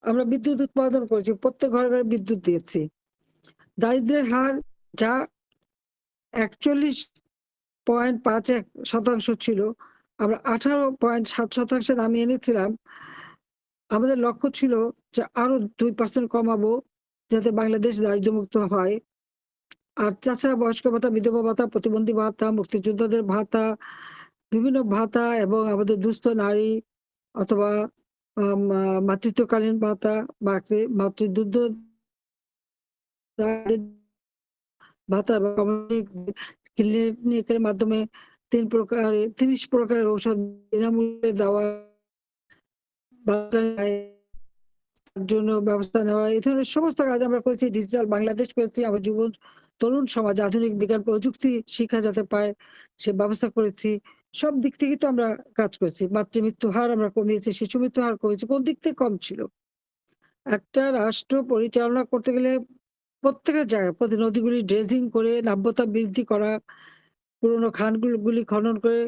আমরা বিদ্যুৎ উৎপাদন করেছি। প্রত্যেক ঘরে, ঘরে বিদ্যুৎ দিয়েছি। দারিদ্র্যের হার যা ৪১.৫১% ছিল, আমরা ১৮.৭% নামিয়ে এনেছিলাম। আমাদের লক্ষ্য ছিল যে আরো ২% কমাবো যাতে বাংলাদেশ দারিদ্র্যমুক্ত হয়। আর তাছাড়া বয়স্ক ভাতা, বিধবা ভাতা, প্রতিবন্ধী ভাতা, মুক্তিযোদ্ধাদের ভাতা, বিভিন্ন ভাতা এবং আমাদের দুস্থ নারী অথবা মাতৃত্বকালীন ভাতা, মাতৃদুগ্ধ ভাতা এবং ক্লিনিকের মাধ্যমে ৩০ প্রকারের ঔষধ বিনামূল্যে দেওয়া, জন্য ব্যবস্থা নেওয়া, এই ধরনের সমস্ত কাজ আমরা করেছি। ডিজিটাল বাংলাদেশ করেছি। আমার তরুণ সমাজ আধুনিক বিজ্ঞান প্রযুক্তি শিক্ষা যাতে পায় সে ব্যবস্থা করেছি। সব দিক থেকে তো আমরা কাজ করেছি। মাতৃমৃত্যু হার আমরা কমিয়েছি, শিশু মৃত্যু হার কমেছে। কোন দিক থেকে কম ছিল? একটা রাষ্ট্র পরিচালনা করতে গেলে প্রত্যেকের জায়গায় নদীগুলি ড্রেজিং করে নাব্যতা বৃদ্ধি করা, পুরোনো খানগুলি খনন করে